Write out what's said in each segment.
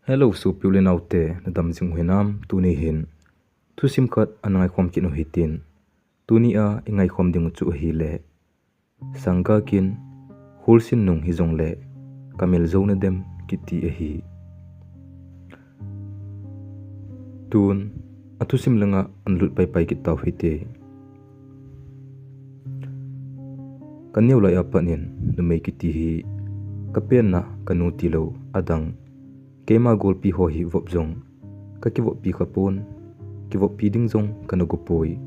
Hello su piulin autte Nadem jing huinam tuni hin thu sim khat anangai khom kin hitin tuni a ingai khom ding chu hi le Sangga kin Khulsin Nung Hijong le Kamil zo Nadem kiti a hi tun athu sim langa anlut pai pai kit taw hite kaneu lai apanin numei kiti hi kapen na kanu tilo adang kema golpi ho hi vopjong ka ki vopi khapon ki vopi ding jong kanagopoi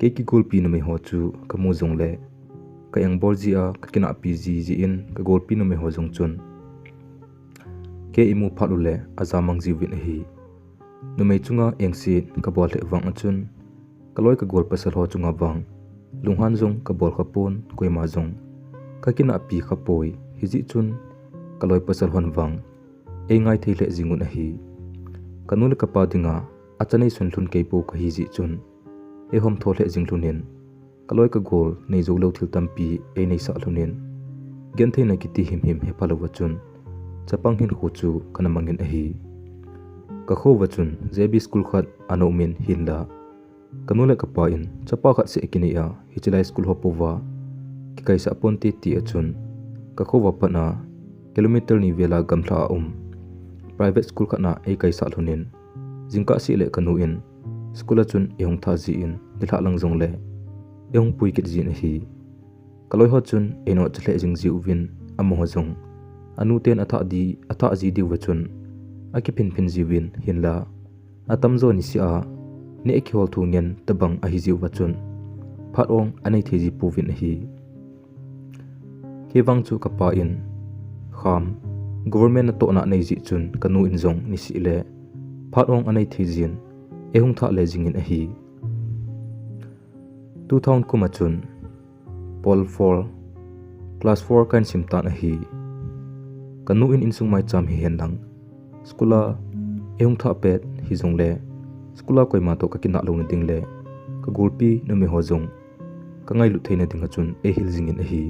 ke ki golpi no me ho chu kamu jong le ka yang bolji a ka kina pg ji in ka golpi no me ho jong chun ke imu phalu le azamang jiwin hi no me chunga engsi ka bol le wang achun kaloi ka gol pasal ho chunga wang lunghan jong ka bol khapon koima jong ka kina pi khapoi hiji chun kaloi pasal hon wang engai theile jingun a hi kanul ka pa dinga achanei sun thun keipo ka hi ji chun e hom thole jinglunin kaloi ka gol nei zo lo thil tampi e nei sa lunin gen theina kiti him he palawa chun chapang hin khu chu kana mangin a hi ka kho wachun jebi school khat anomin hinla kanule ka pa in chapa khat se ekini a hichilai school hopowa ki kaisa ponti ti achun ka kho wa pana kilometer ni vela gamthla private school khatna e kaisa lunin jingka si le kanu in school achun ehong tha ji in dilha langjong le ehong pui kit ji na hi kaloi ho chun eno chle jing ji uwin amo hojong anu ten atha ji di wachun aki phin ji win hinla atam zo ni sia ne ekhol thu ngen tabang a hi ji wachun phatong anei theji puwin hi hewang chu kapa in kham government to na nei ji chun kanu in jong ni si le phatong anei thijin ehung tha le jingin a hi 2000 kuma chun pol 4 class 4 kan simtan a hi kanu in insung mai cham hi hen lang skula ehung tha pet hi jong le skula koima to ka kina lo na ding le ka gulpi no me ho jong ka ngai lu theina ding chun e hil jingin a hi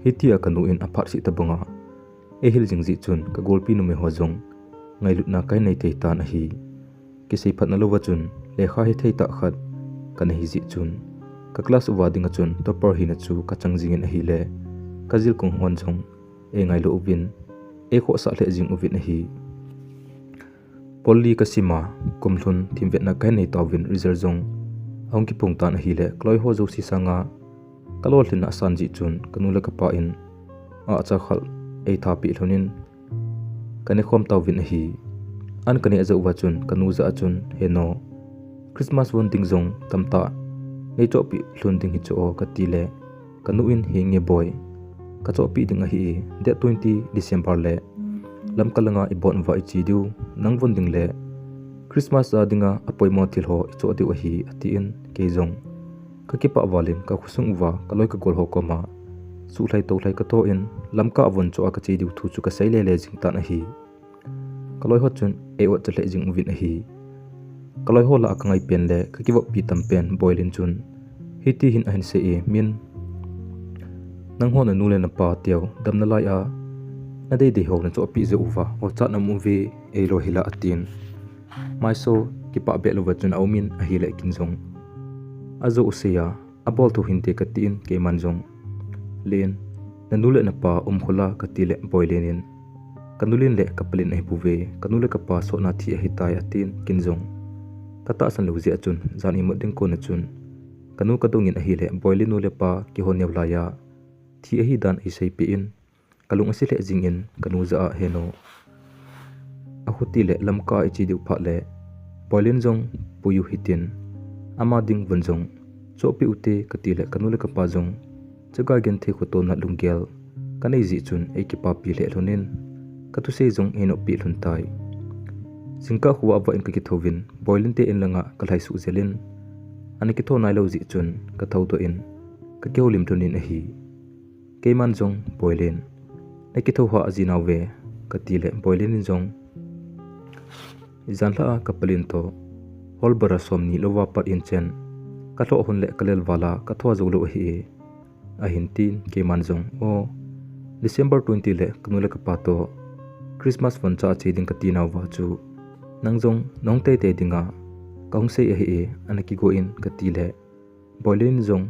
hitia kanu in aphat si tabanga e hil jing ji chun ka golpi no me ho jong ngai lutna kai nei te tan a hi ki sei phat na lo wachun lekha hi thei ta khat kan hi ji chun ka class wa ding chun topper hi na chu ka changjing a hi le ka jil kong hon jong e ngai lo ubin e kho sa le jing ubin a hi polli ka sima kumhlun thimvet na kai nei tawin result jong ong ki pung tan a hi le kloi ho jo si sanga kalol tin na san ji chun kanula ka pa in a cha khal ei tha pi hlonin kane khom tawin hi an kane azo wachun kanu za achun heno christmas won ding jong tamta nei cho pi hlun ding hi cho ka ti le kanu in hinge boy ka cho pi ding hi de 20 december le lam kalanga ibon wa chi du nang won ding le christmas a dinga apoi mo thil ho cho diu hi ati in ke jong ka ki pa walin ka khusung wa kaloi ka gol ho ko ma su lai to lai ka to in lamka avon cho ka chi diu thu chu ka sai le jing ta na hi kaloi ho chun e o chle jing win a hi kaloi ho la ka ngai pen le ka ki wo pi tam pen boilin chun hi ti hin ahin se e min nang ho na nu le na pa tiaw dam na lai a na dei ho na cho pi ze uwa o cha na mu ve e lo hila atin mai so ki pa be lo wa chun au min a hi le kin jong azo usia abol to hin te ka tin ke man jong len nanule na pa khula katile boilenin kanulin le kapalin ai buwe kanule ka pa so na thi hi tai atin kinjong tata san loji achun zani moding ko na chun kanu ka dongin a hi le boilin nu le pa ki honew la ya thi hi dan ai sei pi in kalung asi le jing in kanu za heno a huti le lamka ichi diu pha le boilin jong puyu hitin ama ding vonjong chopi ute katile kanule ka pa jong chaga gen the khuto na lunggel kanei ji chun e ki pa pi le lonin ka tu sei jong eno pi lun tai singka huwa wa in ka ki thovin boilin te in langa kalai su zelin ani ki tho nai lo ji chun ka tho to in ka keu lim tunin a hi keiman jong boilin e ki tho ha ajina we ka ti le boilin in jong izanla ka palin to holbara somni lowa pat in chen ka tho hun le kalel wala ka tho zo lo hi ahintin ke manjong o December 20 le kanule ka pato Christmas von cha chi ding kati naw wa chu nangjong nong te te dinga kaung sei a hi anaki go in kati le boilin jong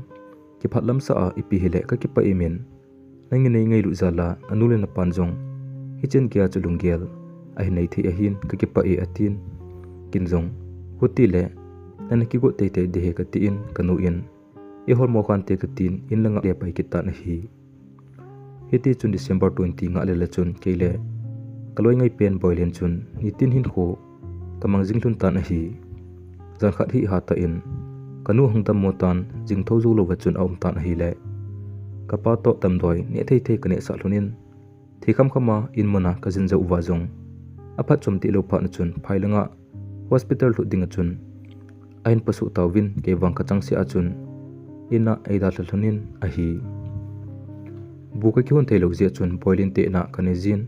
ki phatlam sa a ipi hele ka ki pa imin nangi nei ngai lu zala anule na panjong hichen kya chulunggel ai nei thi a hin ka ki pa e atin kinjong huti le anaki go te te de ka ti in kanu in e hol mo khan te ka tin in langa le pai ki ta na hi hiti chun December 20 nga le la chun keile kaloi ngai pen boilin chun nitin hin kho kamang jinglun ta na hi jan khat hi ha ta in kanu hangtam motan jing thozu lo wa chun aum ta na hi le kapa to tam doi ne thei thei kane sa hlunin thikam khama in mona kazin jau wa jong apha chumti lo pha na chun phailanga hospital lu dinga chun ain pasu tawin ke wang kachang si achun ina aida hlunin a hi buka ki hon thelo zia chun boilin te na kanezin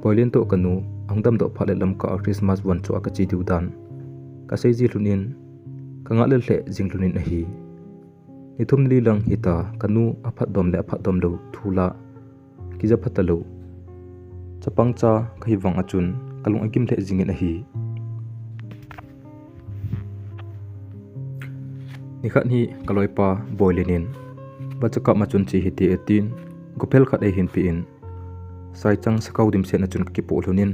boilin to kanu angdam do phale lam ka Christmas wan chu akachi diudan ka sei ji hlunin kanga le hle jinglunin a hi nithum li lang hita kanu aphat dom le aphat dom lo thula kiza phatalo chapang cha khai wang achun kalung akim le jingin a hi nikhat ni kaloipa boilinin bachaka machun chi hiti etin gopel khat e hin pi in sai chang sakau dim sen achun ki po hlunin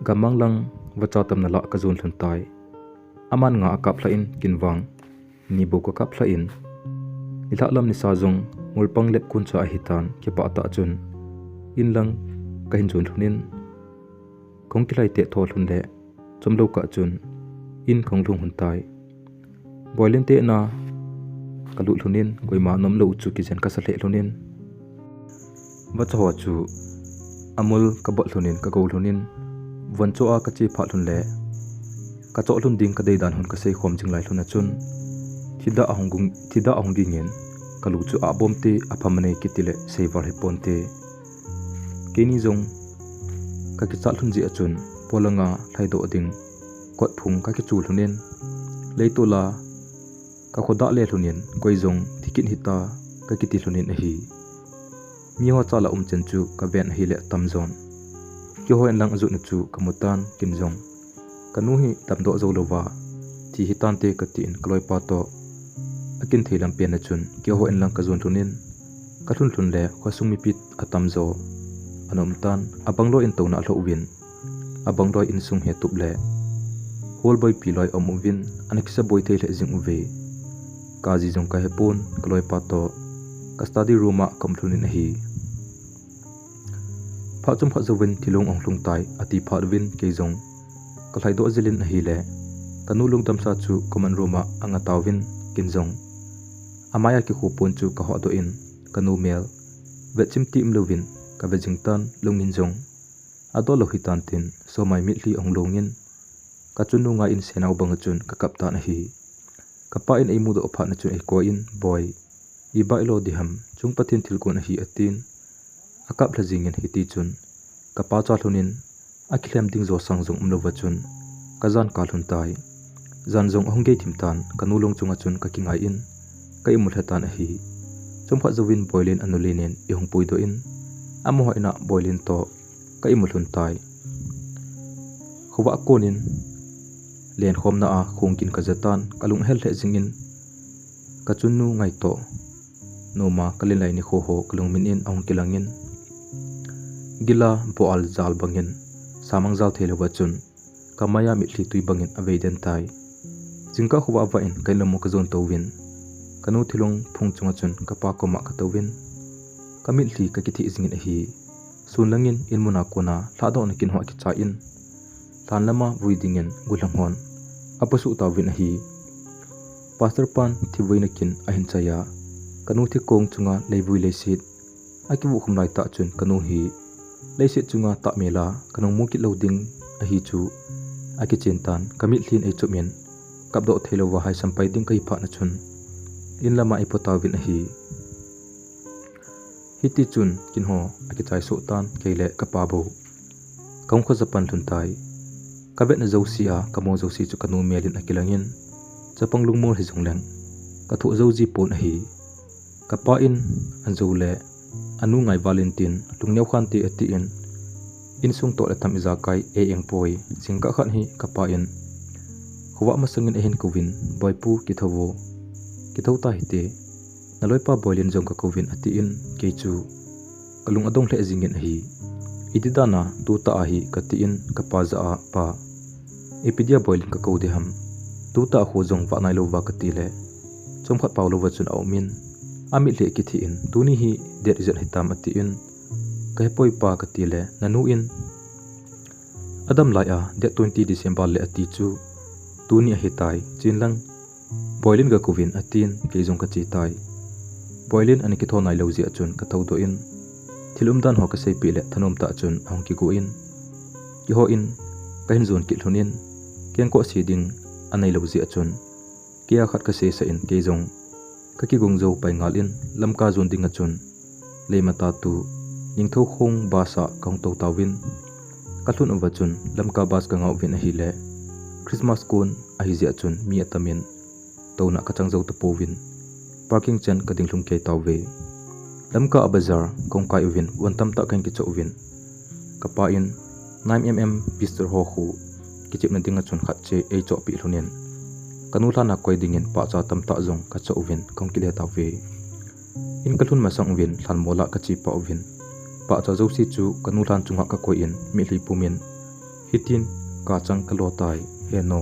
gamang lang wacha tam na la ka zon thlun tai aman nga akap la in kinwang ni bo ka kap la in ila lam ni sa jong mulpang lep kun cha hitan ki pa ta chun in lang ka hin zon hlunin kong ki lai te tho hlun le chomlo ka chun in khong lung hun tai boilin te na kalu hlunin koima nom lo chu ki jan ka sa le hlunin wacha chu amul ka bol hlunin ka go hlunin wancho a ka chi pha hlun le ka cho hlun ding ka dei dan hun ka sei khom jing lai hluna chun thida ahung gingen kalu chu a bom te aphamane kitile sei war he ponte keni jong ka ki chal hlun ji achun polanga thaido ding kot phung ka ki chu hlunin leitola ka khoda le hlunin koi jong thikin hita ka kiti hlunin a hi miwa chala chen chu ka ben hi le tamzon ki hoen lang azu na chu kamutan kinjong kanu hi tamdo zo lowa thi hitan te ka tin kloi pa to akin theilam pen na chun ki hoen lang ka zon thunin ka thun thun le khosung mi pit atamzo anom tan abanglo in to na lo win abanglo in sung he tup le hol boy piloi omuvin anakisa boy thei le jing uve kaji jong ka hepon kloi pa to ka study room a kamthlunin hi phachum phazowin thilong onglung tai ati pharwin ke jong kalai do zilin hi le kanu lungtam sa chu common room a anga tawin kinjong amaya ki khupon chu ka ho do in kanu mel vechim tim lovin ka vejingtan lungin jong ado lohitan tin so mai mitli onglongin ka chunu nga in senau bang chun ka kapta na hi kapa in eimu do pha na chu e ko in boy i bailo diham chung pathin thilkon hi atin akap lajingin hiti chun kapa cha hlunin akhlem ding zo sangjong umlo wachun kazan ka hlun tai zanjong hongge thimtan kanulong chunga chun ka kingai in kai mulhatan a hi chumpha zowin boilin anulinen i hongpui do in amo ina boilin to kai mulhun tai khuwa konin len khomna a khongkin kazatan kalung hel the jingin kachunnu ngai to noma kalilai ni kho ho kalung min in ong kilangin gila boal zal bangin samang zal thelo wachun kamaya mi thli tui bangin aveiden tai jingka khuwa wa in kailamo ka zon towin kanu thilong phung chunga chun kapa koma ka towin kamil thli ka kithi jingin hi sunlangin in muna kona thado na kin ho ki cha in thanlama vuidingen gulanghon apasu tawin hi pastor pan thiwina kin ahin chaya kanu thi kong chunga leivui leisit akibu khumlai ta chun kanu hi leisit chunga ta mela kanong mukit loading a hi chu aki chentan kamil thlin ei chumen kapdo thelo wa hai sampai ding kai pha na chun in lama ipotawin a hi hiti chun kin ho aki chai so tan keile kapabo kaung kho japan thun tai kabet na zosia kamo zosi chu kanu melin akilangin chapang lungmor hi jongleng kathu zoji pon a hi kapa in anzole anu ngai valentine lungneu khan ti ati in insung to le tam izakai e engpoi singka khan hi kapain khuwa masangin ehin kovin boipu kithawo kithauta hite naloipa boilin jong ka kovin ati in kechu kalung adong hle jingin hi ididana tu ta ahi kati in kapaza a pa epidia boilin ka kode ham tu ta khu jong wa nai lo wa katile chomkhat paulo wa chun aumin ami le kithi in tuni hi der izan hitam ati in kai poi pa katile nanu in adam lai a de 20 December le ati chu tuni a hitai chinlang boilin ga kovin atin ke jong ka chi tai boilin ani ki thonai lo ji achun ka thau do in thilum dan ho ka sei pi le thanom ta chun ong ki go in ki ho in kain zon ki thunin keng ko si ding anai lo ji achun kia khat ka se sa in ke jong ka ki gung zo pai ngal in lamka zon ding achun le mata tu ningtho khong ba sa kong to tawin ka thun wa chun lamka bas ka ngau vin a hi le Christmas kun a hi ji achun mi atamin tona ka chang zo to povin parking chen ka ding hlum ke tawve lamka a bazar kong kai uvin wantam ta kan ki chowin kapa in 9mm pistol ho khu kichip na dinga chun khat che e cho pi hlunen kanu thana koi dingin pa cha tam ta jong ka chowin kong ki le tawve in ka thun ma sang win than mola ka chi pa uvin pa cha zo si chu kanu than chunga ka koi in mi hli pumin hitin ka chang ka lo tai he no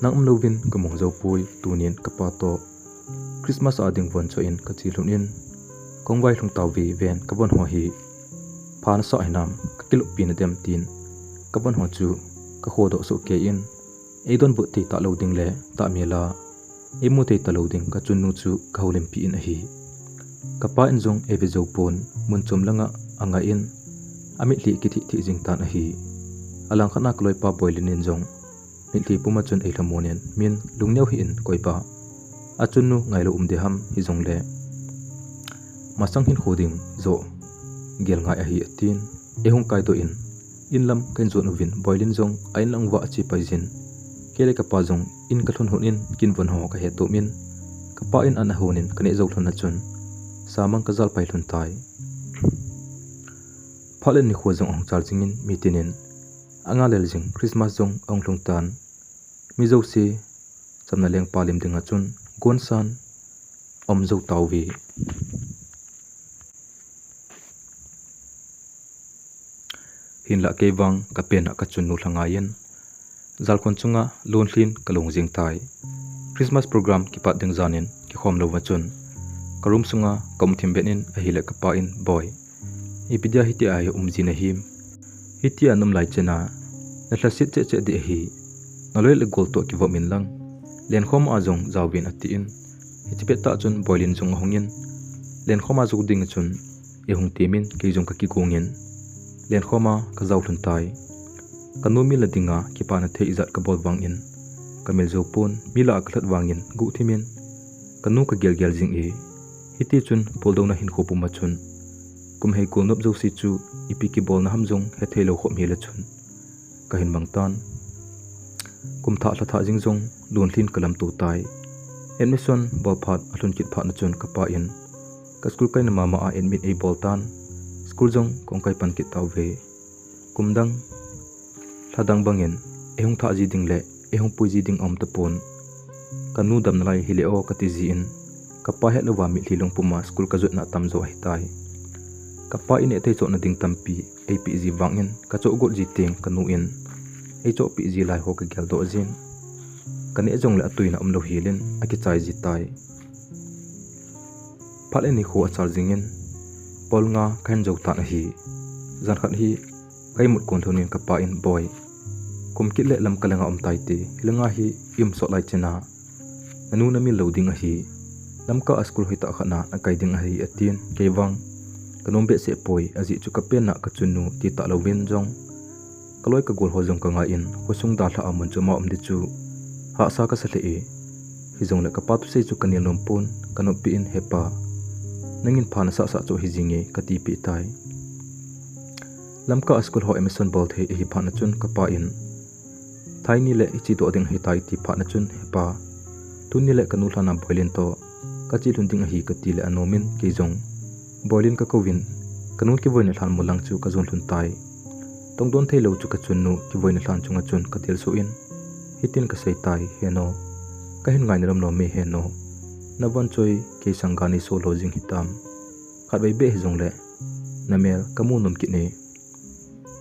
nang lovin ka mong zo pui tunin ka pa to Christmas ading von cho in ka chi lunin kongwai hlung tawvi ven ka bon ho hi phan sa hinam ka kilo pin dem tin ka bon ho chu ka khodo so ke in e don bu ti ta loading le ta mela e mu te ta loading ka chunnu chu ka holim pi in a hi ka pa in jong e ve zo pon mun chom langa anga in ami li ki thi jing tan a hi alang khana kloi pa boilin in jong mi li puma chun e lamonen min lungneu hi in koipa achunnu ngailo umde ham hijong le masang hin khoding zo gel ngai a hi atin ehung kai to in lam kan zon uvin boilin jong ain lang wa chi paijin kele ka pa jong in ka thun hunin kin von ho ka he to min ka pa in an honin kane zo thun na chun samang ka zal pai thun tai phalen ni khojong ong charging in mitinin anga lel jing Christmas jong ong hlung tan mi zo se samna leng palim dinga chun gonsan omzo tawvi hinla kewang ka pena ka chunnu thangayen zalkhon chunga lonhlin kalong jing tai Christmas program ki pat ding zanin ki khom lo wachun karum sunga kom thim benin a hile ka pa in boy ipidia hiti ai umji na him hiti anum lai chena na thlasit che de hi naloi le gol to ki vomin lang len khom azong zawin ati in hitipet ta chun boilin jong hongin len khoma zu ding chun e hung timin ke jong ka ki gongin len khoma ka zaw thun tai kanumi la dinga ki pa na the izat ka bol wang in kamil zo pon mila aklat wangin gu thimin kanu ka gel gel jing e hiti chun poldo na hin khopu ma chun kum hei ko nop zo si chu ipi ki bol na ham jong he thelo khom hi la chun ka hin bangtan kum tha la tha jing jong lonhlin kalam tu tai admission bol phat athun kit phat na chun ka pa in ka school kai na mama a admit e boltan school jong kong kai pan kit taw ve kumdang thadang bangin ehung tha ji ding le ehung pui ji ding om ta pon kanu dam na lai hile o ka ti ji in ka pa het lawa mi thlilong puma school ka jut na tam zo hi tai ka pa in e te cho na ding tampi apg wangin ka cho got ji teng kanu in e cho pi ji lai ho ka gel do jin kane jong le atuina umlo hilin aki chai ji tai phale ni kho achar jingin polnga khan jo ta na hi zan khat hi kai mut kon thonin ka pa in boy kum kit le lam kalanga om tai te hilanga hi im so lai chena anu na mi loading a hi lamka askul hoi ta khana na kai ding a hi atin kewang kanombe se poi aji chu ka pen na ka chunu ti ta lovin jong kaloi ka gol ho jong ka nga in hosung da tha amun chuma om di chu ha sa ka sale e hijong le ka patu se chu kanil nom pon kanopi in hepa nangin phana sa sa chu hijinge ka ti pi tai lamka askul ho emission bol the hi phana chun ka pa in thaini le ichi do ding hi tai ti phana chun hepa tunni le kanu thana boilin to ka chi lunding hi ka ti le anomin ke jong boilin ka kovin kanun ki voin hlan mulang chu ka zon hlun tai tongdon thelo chu ka chun nu ki voin hlan chunga chun ka tel so in hitin ka sei tai heno ka hin ngai ram no me heno nawan choi ke Sangga ni so lojing hitam khat bai be hijong le namel kamu nom ki ne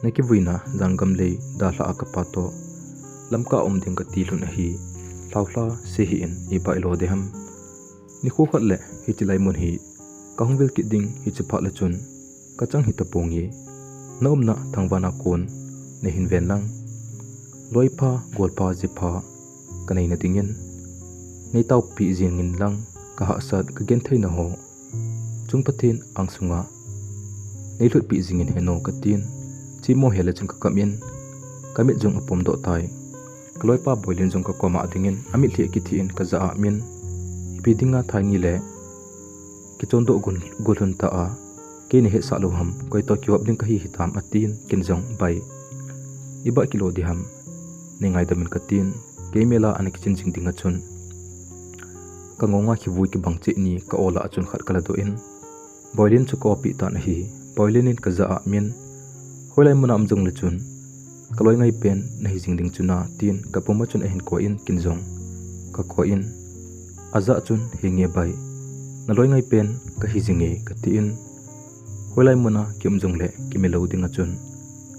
neki vuina jangam le da hla ka pato lamka ding ka ti hlun hi thawhla se hi in I pai lo de ham ni kho khat le hi tilai mun hi ka hongvel ki ding hi chi pha la chun ka chang hi ta pong ye nom na thangwana kon ne hin ven lang loipa golpa jipa kanai na tingin nei tau pi jingin lang ka ha sat ka gen theina ho chung pathin angsunga nei lut pi jingin heno ka tin chi mo hele chung ka kamin kamit jong apom do tai kloipa boilin jong ka koma dingin ami thli ki thin ka za min ipi dinga thaini le ki chondo gulhun ta a ke ni he salu ham koi to kiwap ding ka hi hitam atin kin jong bai iba kilo di ham ningai damin ka tin ke mela an ki chin jing dinga chun ka ngonga ki vui ki bangchi ni ka ola chun khat kala do in boilin chu ko pi ta na hi boilin in ka za min holai munam jong le chun kaloi ngai pen na hi jing ding chuna tin ka poma chun hin ko in kin jong ka ko in aza chun hinge bai na loi ngai pen ka hi jinge ka ti in holai muna kim jong le ki me lo dinga chun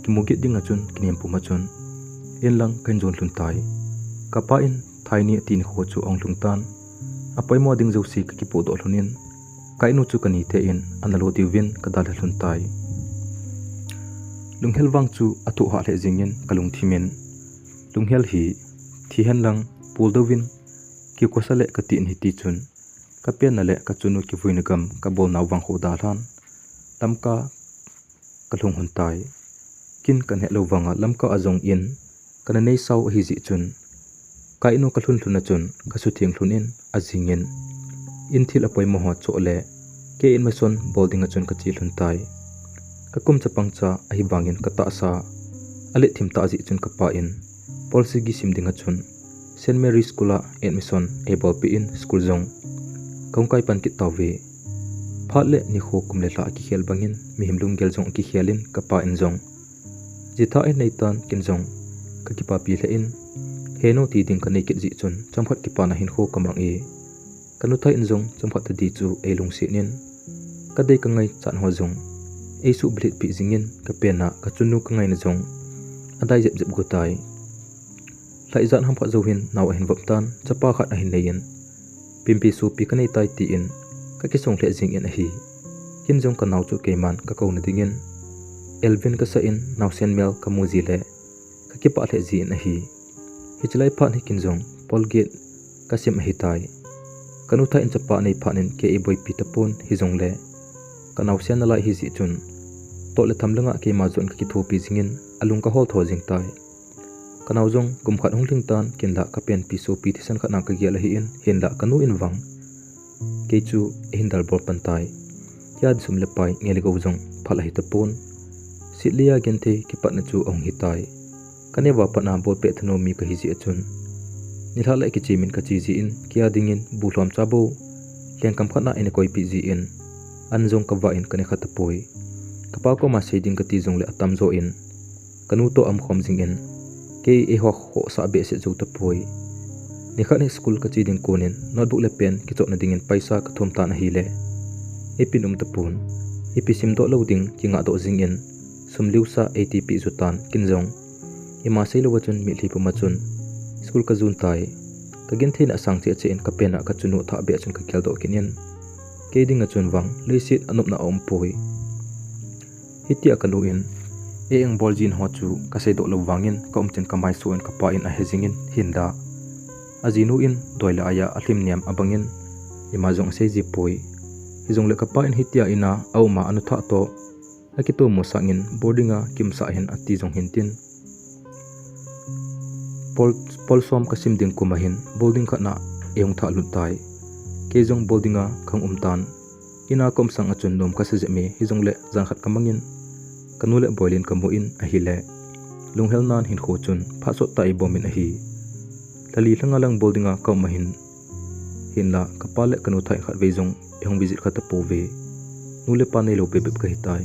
ki mugi dinga chun kinem puma chun in lang kan jon hlun tai ka pa in thaini tin kho chu ong lung tan apai mo ding jo si ka ki po do hlunin kai nu chu kani the in analo diwin ka dal hlun tai lunghel wang chu atu ha le jingin kalung thimen lunghel hi thi hen lang pul dowin ki kosale ka tin hi ti chun ka pen na le ka chunu ki vuin gam ka bol naw wang ho da hlan tamka kalung hun tai kin kan he lo wanga lamka azong in kana nei sau hi ji chun kai nu ka hlun hluna chun ka su thing hlunin azingin in thil apoi mo ho cho le ke in mason bolding a chun ka chi hlun tai ka kum chapang cha a hi bangin ka ta sa ale thim ta ji chun ka pa in policy gi sim dinga chun St Mary School admission able pi in school zong kong kai pan ki tawe phatle ni kho kum le la ki khel bangin mi himlung gel jong ki khelin ka pa in jong jitha in neitan kin jong ka ki pa pi le in heno ti ding ka nei ki ji chun champhat ki pa na hin kho kamang e kanu thai in jong champhat ta di chu e lung se nin ka dei ka ngai chan ho jong e su blit pi jingin ka pena ka chunu ka ngai na jong adai jep jep go tai lai zan ham pha zo hin naw hin vap tan chapa khat a hin lein pimpi su pi ka nei tai ti in ka ki song le jing in a hi kin jong ka naw chu ke man ka ko na dingin Elvin ka sa in naw sen mel ka mu ji le ka ki pa le ji in a hi hichlai pha ni kin jong polgate ka sim hi tai kanu tha in chapa nei pha nin ke e boy pi tapon hi jong le ka naw sen na lai hi ji chun to le thamlanga ke ma jon ka ki thopi jingin alung ka hol tho jing tai kanaw jong gum khat hongling tan kin la ka pen pi so pi thisan khat na ka gel hi in hin la kanu in wang ke chu hin dal bor pan tai ya sum le pai ngel go jong phala hi tapon sitlia gente ki pat na chu ong hi tai kane wa pa na bol pe thano mi ka hi ji achun ni tha lai ki chi min ka chi ji in kia dingin bu hlom cha bo leng kam khat na in koi pi ji in an jong ka wa in kane khat poi kapa ko ma sei ding ka ti jong le atam zo in kanu to am khom jing in ke e ho ho sa be se zo ta poi ni khat school ka chi ding konin notebook le pen ki chok na ding in paisa ka thom ta na hi le epinum ta pun episim do loading ki nga do jing in sumliusa ATP zutan kinjong ima sei lo wachun mi thli puma chun school ka zun tai ka gen thein asang che che in ka pena ka chunu tha be chun ka khel do kinin ke ding a chun wang leisit anup na om poi hitia ka lu in e ang boljin ho chu ka sei do lo wangin ka chen ka mai suan ka pa in a hejingin hinda azinu in doila aya athim niam abangin ima jong sei ji poi hijong le ka pa in hitia ina au ma anu tha to akito mo sangin boardinga kimsa hen ati jong hintin polsom kasim ding kumahin boarding khana eung tha lutai ke jong boardinga khang umtan ina kom sang achun nom ka se me hijong le jan khat kamangin kanule boilin kamu in a hi le lunghel nan hin kho chun pha so tai bomin a hi tali hlanga lang boardinga ka mahin hinla kapale kanu thai khat ve jong ehong visit khat po ve nule pa nei lo pe ka hitai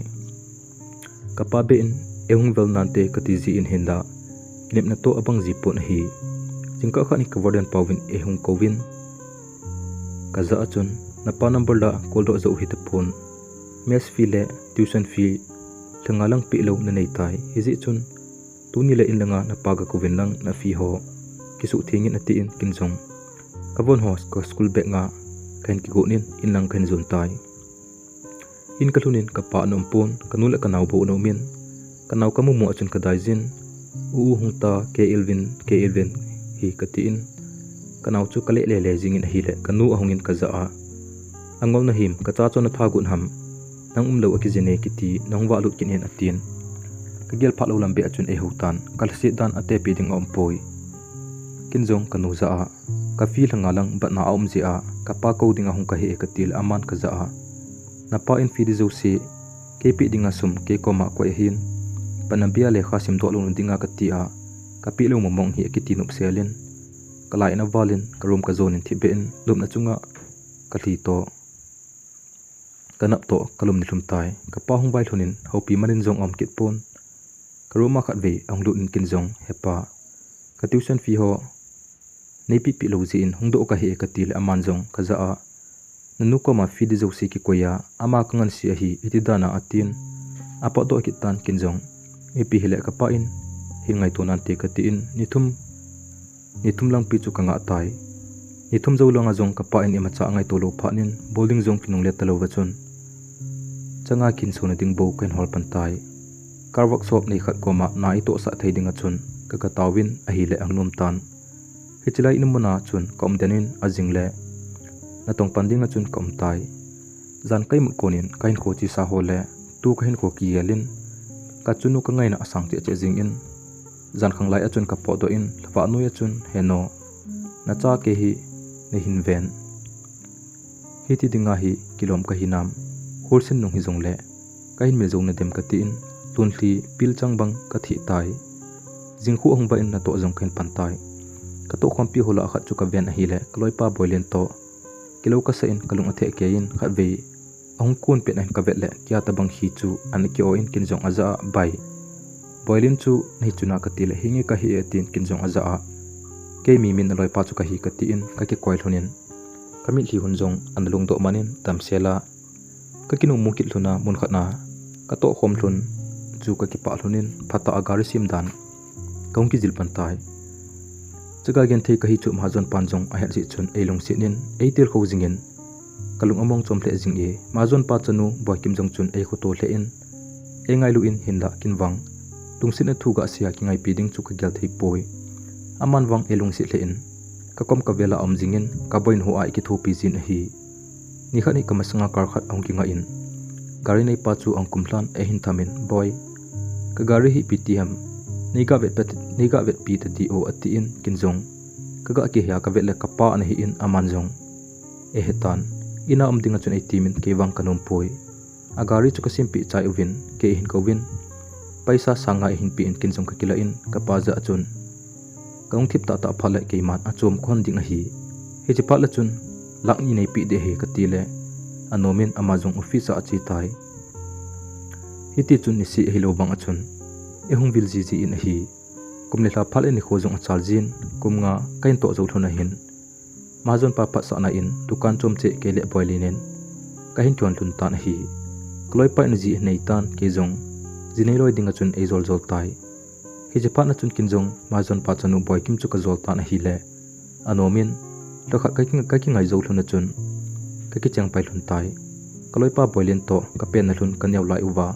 kapabe in ehung vel nante katizi in henda kinep na to abang zipon hi jingka kha ni kawarden pawin ehung kovin kaza achun napa number la koldo zo hi te phone mes fee le tuition fee thangalang pi lo na nei tai hizi chun tuni le in langa napa ga kovin lang na fee ho kisu thingin ati in kinjong kabon hos ko school bag nga kain ki gonin in lang kain zon tai in kalunin kapa nompon kanula kanaw bo no min kanaw kamu mo achun kadaizin hungta ke elvin hi katiin kanaw chu kale le jingin hi le kanu ahungin kaza a angol na him kacha chona thagun ham nang umlo akijene kiti nangwa lut kin hen atin kagel phalo lambe achun e hutan kalsi dan ate piding ompoi kinjong kanu za a kafi langalang ba na aum ji a kapa ko dinga hung ka he katil aman kaza a napa in fidi zo se kepi dinga sum ke koma ko hin panambia le khasim do lung dinga kati a kapi lo momong hi kiti nup selin kalai na valin karum ka zonin thiben lum na chunga kali to kanap to kalum ni lumtai kapa hung vai thunin hopi manin jong om kit pon karuma khat ve ang lut kin jong hepa ka tuition fee ho nei pi pi lo zin hungdo ka he katil aman jong kaza a nanu ko ma fi di zo si ki koya ama kangan si hi itidana atin apa do kitan kin jong epi hele ka pa in hingai to nan te katin nithum lang pi chu kanga tai nithum zo langa jong ka pa in ema cha ngai to lo phanin bowling jong kinung le talo wachun changa kin sona ding bo ken hol pantai car workshop nei khat ko ma nai to sa theiding achun ka tawin a hi le angnum tan hichilai inmuna chun kom denin ajing le na tong panding achun kom tai zan kai mut konin kain kho chi sa hole tu kain kho ki yelin ka chunu ka ngai na asang che jing in zan khang lai achun ka po do in lwa nu achun heno na cha ke hi ne hin ven hiti dinga hi kilom ka hinam Khulsin Nung Hijong le kain mil jong Nadem ka tin tunli pil changbang ka thi tai jingkhu hong ba in na to jong kain pantai ka to khompi hola khat chu ka ven a hi le kloi pa boilen to kilo ka sa in kalung athe ke in khat ve ahung kun pe nan ka vet le kya ta bang hi chu an ki o in kin jong aza bai boilin chu nei chuna ka ti le hingi ka hi atin kin jong aza a ke mi min loi pa chu ka hi ka ti in ka ki koil hunin kamil hi hun jong an lung do manin tam sela ka kinu mu kit luna mun khatna ka to khom thun chu ka ki pa thunin phata agari sim dan kaung ki jil pantai chaga gen thei ka hi chu mahazon panjong a hel ji chun eilung sinin eitil kho jingin kalung among chomple jing e mahazon pa chanu boy kim jong chun ei khuto hle in engai lu in hinda kinwang tungsin thu ga sia ki ngai piding chu ka gel thei poi aman wang elung si hle in ka kom ka vela om jingin ka boin ho ai ki thu pi jin hi ni khani kamasanga kar khat ong ki nga in gari nei pa chu ong kumhlan e hin thamin boy ka gari hi ptm niga vet pi ta di o ati in kinjong kaga ki hya ka vet le kapa an hi in aman jong e hetan ina dinga chun 80 min ke wang kanum poi agari chu ka simpi chai uvin ke hin ko win paisa sanga hin pi in kinjong ka kila in kapa za achun kaung thip ta phale ke man achom khon ding hi he chi pala chun lakni nei pi de he ka ti le anomin amazong office a chi tai hiti chun ni si hilo bang achun ehung vil ji in hi kumle la phal ni khojong achal jin kumnga kain to zo thona hin mazon pa pa sa na in dukan chom che kele boilinen kahin ton lun tan hi kloi pa ni ji nei tan ke jong jinei loi dinga chun ei zol tai hi je pa na chun kin jong mazon pa chanu boy kim chu ka zol tan hi le anomin lokha ka ki ngai zo thona chun ka ki chang pai lun tai kloi pa boilen to ka pen na lun kan yaw lai uwa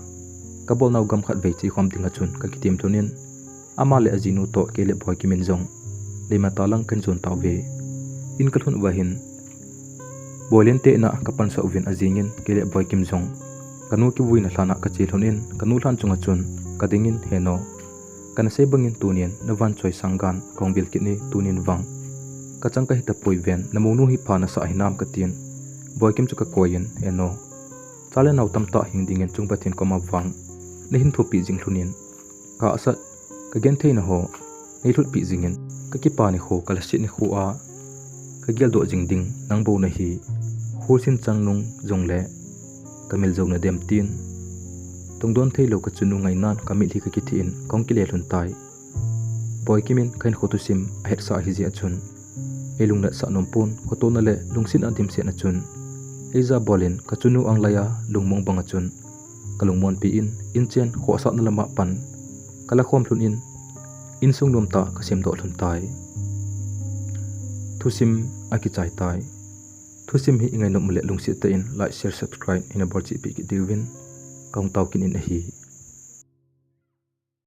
kabol naw gam khat ve chi khom tinga chun ka kitim thunin ama le ajinu to kele boy ki min jong leima talang kan chun taw ve in kalhun wa hin bolen te na kapan sa uvin azingin kele boy kim jong kanu ki buina hlana ka chi thunin kanu hlan chunga chun kadingin heno kana se bangin tunien nawan choi sanggan kongbil kini tunin wang kachang ka hita poi ven namunu hi phana sa hinam ka tin boy kim chu ka koyin heno chale naw tamta hingdingen chung pathin koma wang nehin thu pi jing thunin ka asat ka gen theina ho nei thut pi jingin ka ki pa ni ho kala sit ni khu a ka gel do jing ding nang bo na hi Khulsin chang nung jong le Kamil jong Nadem tin tongdon thei lo ka chunu ngai nan Kamil hi ka kithi in kong ki le hlun tai boy kimin kain khotu sim a het sa hi ji achun elung na sa nom pun khoto na le lungsin adim se na chun eiza bolin ka chunu ang laya lungmong bang achun kalungmon pi in chen kho sa na lama pan kala khom hlun in sung nom ta ka sem do hlun tai thusim aki chai tai thusim hi ingai nom le lungsi ta in like share subscribe in a borchi pi ki diwin kaung tau kin in a hi